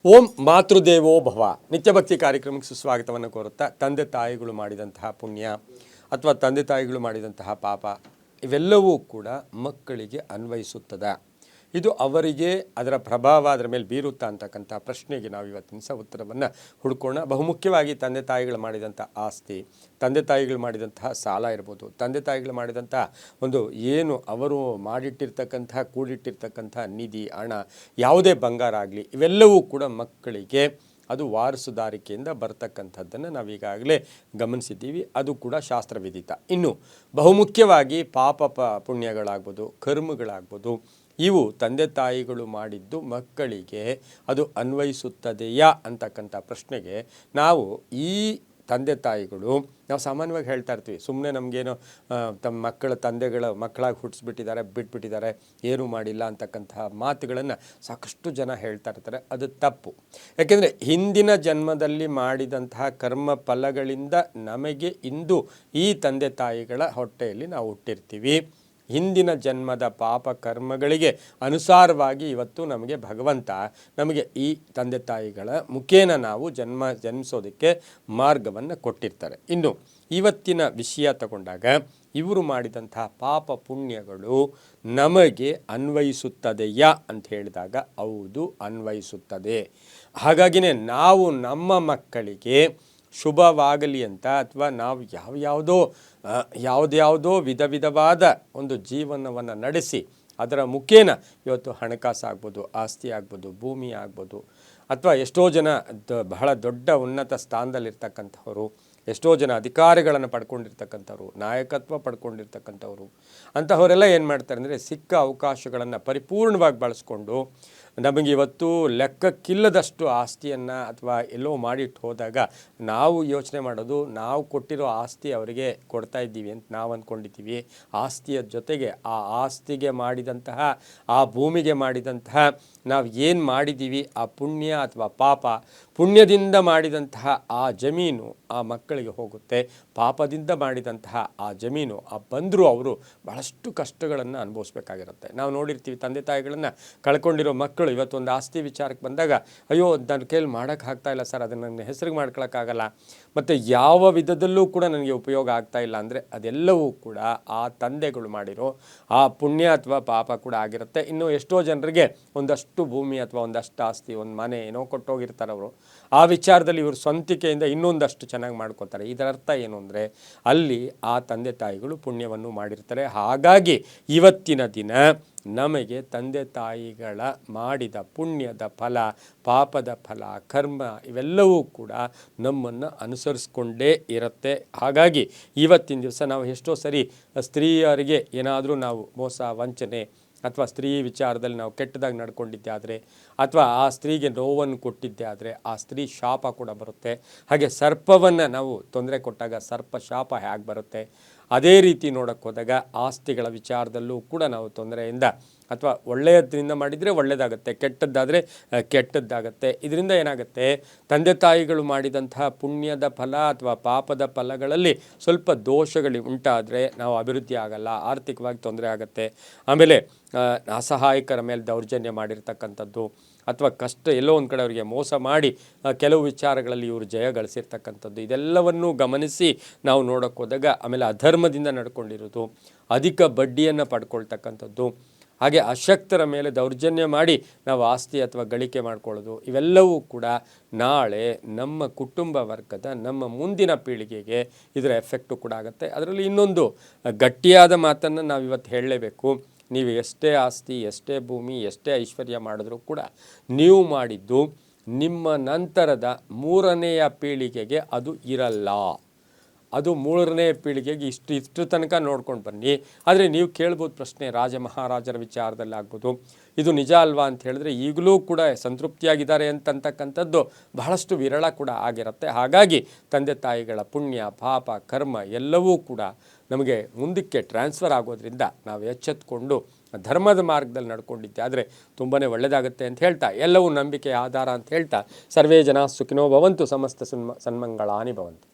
ಓಂ ಮಾತೃದೇವೋ ಭವ ನಿತ್ಯಭಕ್ತಿ ಕಾರ್ಯಕ್ರಮಕ್ಕೆ ಸುಸ್ವಾಗತವನ್ನು ಕೋರುತ್ತಾ ತಂದೆ ತಾಯಿಗಳು ಮಾಡಿದಂತಹ ಪುಣ್ಯ ಅಥವಾ ತಂದೆ ತಾಯಿಗಳು ಮಾಡಿದಂತಹ ಪಾಪ ಇವೆಲ್ಲವೂ ಕೂಡ ಮಕ್ಕಳಿಗೆ ಅನ್ವಯಿಸುತ್ತದೆ. ಇದು ಅವರಿಗೆ ಅದರ ಪ್ರಭಾವ ಅದರ ಮೇಲೆ ಬೀರುತ್ತಾ ಅಂತಕ್ಕಂಥ ಪ್ರಶ್ನೆಗೆ ನಾವು ಇವತ್ತಿನ ಸಹ ಉತ್ತರವನ್ನು ಹುಡ್ಕೋಣ. ಬಹುಮುಖ್ಯವಾಗಿ ತಂದೆ ತಾಯಿಗಳು ಮಾಡಿದಂಥ ಆಸ್ತಿ, ತಂದೆ ತಾಯಿಗಳು ಮಾಡಿದಂತಹ ಸಾಲ ಇರ್ಬೋದು, ತಂದೆ ತಾಯಿಗಳು ಮಾಡಿದಂಥ ಒಂದು ಏನು ಅವರು ಮಾಡಿಟ್ಟಿರ್ತಕ್ಕಂಥ ಕೂಡಿಟ್ಟಿರ್ತಕ್ಕಂಥ ನಿಧಿ, ಹಣ, ಯಾವುದೇ ಬಂಗಾರ ಆಗಲಿ, ಇವೆಲ್ಲವೂ ಕೂಡ ಮಕ್ಕಳಿಗೆ ಅದು ವಾರಸುದಾರಿಕೆಯಿಂದ ಬರ್ತಕ್ಕಂಥದ್ದನ್ನು ನಾವೀಗಾಗಲೇ ಗಮನಿಸಿದ್ದೀವಿ. ಅದು ಕೂಡ ಶಾಸ್ತ್ರವಿದಿತ. ಇನ್ನು ಬಹುಮುಖ್ಯವಾಗಿ ಪಾಪ ಪುಣ್ಯಗಳಾಗ್ಬೋದು, ಕರ್ಮಗಳಾಗ್ಬೋದು, ಇವು ತಂದೆ ತಾಯಿಗಳು ಮಾಡಿದ್ದು ಮಕ್ಕಳಿಗೆ ಅದು ಅನ್ವಯಿಸುತ್ತದೆಯಾ ಅಂತಕ್ಕಂಥ ಪ್ರಶ್ನೆಗೆ ನಾವು ಈ ತಂದೆ ತಾಯಿಗಳು ನಾವು ಸಾಮಾನ್ಯವಾಗಿ ಹೇಳ್ತಾ ಇರ್ತೀವಿ, ಸುಮ್ಮನೆ ನಮಗೇನೋ ತಮ್ಮ ಮಕ್ಕಳಾಗಿ ಹುಟ್ಟಿಸ್ಬಿಟ್ಟಿದ್ದಾರೆ, ಬಿಟ್ಬಿಟ್ಟಿದ್ದಾರೆ, ಏನೂ ಮಾಡಿಲ್ಲ ಅಂತಕ್ಕಂತಹ ಮಾತುಗಳನ್ನು ಸಾಕಷ್ಟು ಜನ ಹೇಳ್ತಾ ಇರ್ತಾರೆ. ಅದು ತಪ್ಪು. ಯಾಕೆಂದರೆ ಹಿಂದಿನ ಜನ್ಮದಲ್ಲಿ ಮಾಡಿದಂತಹ ಕರ್ಮ ಫಲಗಳಿಂದ ನಮಗೆ ಇಂದು ಈ ತಂದೆ ತಾಯಿಗಳ ಹೊಟ್ಟೆಯಲ್ಲಿ ನಾವು ಹುಟ್ಟಿರ್ತೀವಿ. ಹಿಂದಿನ ಜನ್ಮದ ಪಾಪ ಕರ್ಮಗಳಿಗೆ ಅನುಸಾರವಾಗಿ ಇವತ್ತು ನಮಗೆ ಭಗವಂತ ನಮಗೆ ಈ ತಂದೆ ತಾಯಿಗಳ ಮುಖೇನ ನಾವು ಜನ್ಮಿಸೋದಕ್ಕೆ ಮಾರ್ಗವನ್ನು ಕೊಟ್ಟಿರ್ತಾರೆ. ಇನ್ನು ಇವತ್ತಿನ ವಿಷಯ ತಗೊಂಡಾಗ ಇವರು ಮಾಡಿದಂತಹ ಪಾಪ ಪುಣ್ಯಗಳು ನಮಗೆ ಅನ್ವಯಿಸುತ್ತದೆಯಾ ಅಂತ ಹೇಳಿದಾಗ ಹೌದು, ಅನ್ವಯಿಸುತ್ತದೆ. ಹಾಗಾಗಿನೇ ನಾವು ನಮ್ಮ ಮಕ್ಕಳಿಗೆ ಶುಭವಾಗಲಿ ಅಂತ ಅಥವಾ ನಾವು ಯಾವುದ್ಯಾವುದೋ ವಿಧವಾದ ಒಂದು ಜೀವನವನ್ನು ನಡೆಸಿ ಅದರ ಮುಖೇನ ಇವತ್ತು ಹಣಕಾಸು ಆಗ್ಬೋದು, ಆಸ್ತಿ ಆಗ್ಬೋದು, ಭೂಮಿ ಆಗ್ಬೋದು, ಅಥವಾ ಎಷ್ಟೋ ಜನ ಬಹಳ ದೊಡ್ಡ ಉನ್ನತ ಸ್ಥಾನದಲ್ಲಿರ್ತಕ್ಕಂಥವರು, ಎಷ್ಟೋ ಜನ ಅಧಿಕಾರಿಗಳನ್ನು ಪಡ್ಕೊಂಡಿರ್ತಕ್ಕಂಥವ್ರು, ನಾಯಕತ್ವ ಪಡ್ಕೊಂಡಿರ್ತಕ್ಕಂಥವ್ರು, ಅಂತಹವರೆಲ್ಲ ಏನು ಮಾಡ್ತಾರೆ ಅಂದರೆ ಸಿಕ್ಕ ಅವಕಾಶಗಳನ್ನು ಪರಿಪೂರ್ಣವಾಗಿ ಬಳಸ್ಕೊಂಡು ನಮಗೆ ಇವತ್ತು ಲೆಕ್ಕಕ್ಕಿಲ್ಲದಷ್ಟು ಆಸ್ತಿಯನ್ನು ಅಥವಾ ಎಲ್ಲೋ ಮಾಡಿಟ್ಟು ಹೋದಾಗ ನಾವು ಯೋಚನೆ ಮಾಡೋದು, ನಾವು ಕೊಟ್ಟಿರೋ ಆಸ್ತಿ ಅವರಿಗೆ ಕೊಡ್ತಾ ಇದ್ದೀವಿ ಅಂತ ನಾವು ಅಂದ್ಕೊಂಡಿದ್ದೀವಿ. ಆಸ್ತಿಯ ಜೊತೆಗೆ ಆ ಆಸ್ತಿಗೆ ಮಾಡಿದಂತಹ, ಆ ಭೂಮಿಗೆ ಮಾಡಿದಂತಹ ನಾವು ಏನು ಮಾಡಿದ್ದೀವಿ, ಆ ಪುಣ್ಯ ಅಥವಾ ಪಾಪ, ಪುಣ್ಯದಿಂದ ಮಾಡಿದಂತಹ ಆ ಜಮೀನು ಆ ಮಕ್ಕಳಿಗೆ ಹೋಗುತ್ತೆ, ಪಾಪದಿಂದ ಮಾಡಿದಂತಹ ಆ ಜಮೀನು ಬಂದರೂ ಅವರು ಬಹಳಷ್ಟು ಕಷ್ಟಗಳನ್ನು ಅನುಭವಿಸ್ಬೇಕಾಗಿರುತ್ತೆ. ನಾವು ನೋಡಿರ್ತೀವಿ ತಂದೆ ತಾಯಿಗಳನ್ನು ಕಳ್ಕೊಂಡಿರೋ ಮಕ್ಕಳು ಇವತ್ತು ಒಂದು ಆಸ್ತಿ ವಿಚಾರಕ್ಕೆ ಬಂದಾಗ, ಅಯ್ಯೋ ನನ್ನ ಕೈಯಲ್ಲಿ ಮಾಡೋಕ್ಕೆ ಆಗ್ತಾ ಇಲ್ಲ ಸರ್, ಅದನ್ನು ನನ್ನ ಹೆಸರಿಗೆ ಮಾಡ್ಕೊಳಕ್ಕಾಗಲ್ಲ, ಮತ್ತು ಯಾವ ವಿಧದಲ್ಲೂ ಕೂಡ ನನಗೆ ಉಪಯೋಗ ಆಗ್ತಾ ಇಲ್ಲ ಅಂದರೆ ಅದೆಲ್ಲವೂ ಕೂಡ ಆ ತಂದೆಗಳು ಮಾಡಿರೋ ಆ ಪುಣ್ಯ ಅಥವಾ ಪಾಪ ಕೂಡ ಆಗಿರುತ್ತೆ. ಇನ್ನು ಎಷ್ಟೋ ಜನರಿಗೆ ಒಂದಷ್ಟು ಭೂಮಿ ಅಥವಾ ಒಂದಷ್ಟು ಆಸ್ತಿ, ಒಂದು ಮನೆ ಏನೋ ಕೊಟ್ಟೋಗಿರ್ತಾರೆ ಅವರು, ಆ ವಿಚಾರದಲ್ಲಿ ಇವರು ಸ್ವಂತಿಕೆಯಿಂದ ಇನ್ನೊಂದಷ್ಟು ಚೆನ್ನಾಗಿ ಮಾಡ್ಕೊತಾರೆ. ಇದರ ಅರ್ಥ ಏನು ಅಂದರೆ ಅಲ್ಲಿ ಆ ತಂದೆ ತಾಯಿಗಳು ಪುಣ್ಯವನ್ನು ಮಾಡಿರ್ತಾರೆ. ಹಾಗಾಗಿ ಇವತ್ತಿನ ದಿನ ನಮಗೆ ತಂದೆ ತಾಯಿಗಳ ಮಾಡಿದ ಪುಣ್ಯದ ಫಲ, ಪಾಪದ ಫಲ, ಕರ್ಮ ಇವೆಲ್ಲವೂ ಕೂಡ ನಮ್ಮನ್ನು ಅನುಸರಿಸ್ಕೊಂಡೇ ಇರುತ್ತೆ. ಹಾಗಾಗಿ ಇವತ್ತಿನ ದಿವಸ ನಾವು ಎಷ್ಟೋ ಸರಿ ಸ್ತ್ರೀಯರಿಗೆ ಏನಾದರೂ ನಾವು ಮೋಸ, ವಂಚನೆ ಅಥವಾ ಸ್ತ್ರೀ ವಿಚಾರದಲ್ಲಿ ನಾವು ಕೆಟ್ಟದಾಗಿ ನಡ್ಕೊಂಡಿದ್ದೆ ಆದರೆ, ಅಥವಾ ಆ ಸ್ತ್ರೀಗೆ ನೋವನ್ನು ಕೊಟ್ಟಿದ್ದೆ ಆದರೆ ಆ ಸ್ತ್ರೀ ಶಾಪ ಕೂಡ ಬರುತ್ತೆ. ಹಾಗೆ ಸರ್ಪವನ್ನು ನಾವು ತೊಂದರೆ ಕೊಟ್ಟಾಗ ಸರ್ಪ ಶಾಪ ಹೇಗೆ ಬರುತ್ತೆ, ಅದೇ ರೀತಿ ನೋಡೋಕ್ಕೆ ಹೋದಾಗ ಆಸ್ತಿಗಳ ವಿಚಾರದಲ್ಲೂ ಕೂಡ ನಾವು ತೊಂದರೆಯಿಂದ ಅಥವಾ ಒಳ್ಳೆಯದರಿಂದ ಮಾಡಿದರೆ ಒಳ್ಳೆಯದಾಗುತ್ತೆ, ಕೆಟ್ಟದ್ದಾದರೆ ಕೆಟ್ಟದ್ದಾಗತ್ತೆ. ಇದರಿಂದ ಏನಾಗುತ್ತೆ, ತಂದೆ ತಾಯಿಗಳು ಮಾಡಿದಂತಹ ಪುಣ್ಯದ ಫಲ ಅಥವಾ ಪಾಪದ ಫಲಗಳಲ್ಲಿ ಸ್ವಲ್ಪ ದೋಷಗಳು ಉಂಟಾದರೆ ನಾವು ಅಭಿವೃದ್ಧಿ ಆಗಲ್ಲ, ಆರ್ಥಿಕವಾಗಿ ತೊಂದರೆ ಆಗುತ್ತೆ. ಆಮೇಲೆ ಅಸಹಾಯಕರ ಮೇಲೆ ದೌರ್ಜನ್ಯ ಮಾಡಿರ್ತಕ್ಕಂಥದ್ದು ಅಥವಾ ಕಷ್ಟ ಎಲ್ಲೋ ಒಂದು ಕಡೆ ಅವರಿಗೆ ಮೋಸ ಮಾಡಿ ಕೆಲವು ವಿಚಾರಗಳಲ್ಲಿ ಇವರು ಜಯ ಗಳಿಸಿರ್ತಕ್ಕಂಥದ್ದು, ಇದೆಲ್ಲವನ್ನೂ ಗಮನಿಸಿ ನಾವು ನೋಡೋಕ್ಕೆ ಹೋದಾಗ, ಆಮೇಲೆ ಅಧರ್ಮದಿಂದ ನಡ್ಕೊಂಡಿರೋದು, ಅಧಿಕ ಬಡ್ಡಿಯನ್ನು ಪಡ್ಕೊಳ್ತಕ್ಕಂಥದ್ದು, ಹಾಗೆ ಅಶಕ್ತರ ಮೇಲೆ ದೌರ್ಜನ್ಯ ಮಾಡಿ ನಾವು ಆಸ್ತಿ ಅಥವಾ ಗಳಿಕೆ ಮಾಡ್ಕೊಳ್ಳೋದು, ಇವೆಲ್ಲವೂ ಕೂಡ ನಾಳೆ ನಮ್ಮ ಕುಟುಂಬ ವರ್ಗದ, ನಮ್ಮ ಮುಂದಿನ ಪೀಳಿಗೆಗೆ ಇದರ ಎಫೆಕ್ಟು ಕೂಡ ಆಗುತ್ತೆ. ಅದರಲ್ಲಿ ಇನ್ನೊಂದು ಗಟ್ಟಿಯಾದ ಮಾತನ್ನು ನಾವು ಇವತ್ತು ಹೇಳಲೇಬೇಕು. ನೀವು ಎಷ್ಟೇ ಆಸ್ತಿ, ಎಷ್ಟೇ ಭೂಮಿ, ಎಷ್ಟೇ ಐಶ್ವರ್ಯ ಮಾಡಿದ್ರೂ ಕೂಡ ನೀವು ಮಾಡಿದ್ದು ನಿಮ್ಮ ನಂತರದ 3ನೆಯ ಪೀಳಿಗೆಗೆ ಅದು ಇರಲ್ಲ. ಅದು 3ನೇ ಪೀಳಿಗೆಗೆ ಇಷ್ಟು ತನಕ ನೋಡ್ಕೊಂಡು ಬನ್ನಿ. ಆದರೆ ನೀವು ಕೇಳ್ಬೋದು ಪ್ರಶ್ನೆ, ರಾಜ ಮಹಾರಾಜರ ವಿಚಾರದಲ್ಲಿ ಆಗ್ಬೋದು, ಇದು ನಿಜ ಅಲ್ವಾ ಅಂತ ಹೇಳಿದ್ರೆ ಈಗಲೂ ಕೂಡ ಸಂತೃಪ್ತಿಯಾಗಿದ್ದಾರೆ ಅಂತಕ್ಕಂಥದ್ದು ಬಹಳಷ್ಟು ವಿರಳ ಕೂಡ ಆಗಿರುತ್ತೆ. ಹಾಗಾಗಿ ತಂದೆ ತಾಯಿಗಳ ಪುಣ್ಯ, ಪಾಪ, ಕರ್ಮ ಎಲ್ಲವೂ ಕೂಡ ನಮಗೆ ಮುಂದಕ್ಕೆ ಟ್ರಾನ್ಸ್ಫರ್ ಆಗೋದ್ರಿಂದ ನಾವು ಎಚ್ಚೆತ್ಕೊಂಡು ಧರ್ಮದ ಮಾರ್ಗದಲ್ಲಿ ನಡ್ಕೊಂಡಿದ್ದೆ ಆದರೆ ತುಂಬಾ ಒಳ್ಳೆಯದಾಗುತ್ತೆ ಅಂತ ಹೇಳ್ತಾ, ಎಲ್ಲವೂ ನಂಬಿಕೆ ಆಧಾರ ಅಂತ ಹೇಳ್ತಾ, ಸರ್ವೇ ಜನ ಸುಖಿನೋ ಭವಂತು, ಸಮಸ್ತ ಸನ್ಮಂಗಳಾನಿ ಭವಂತು.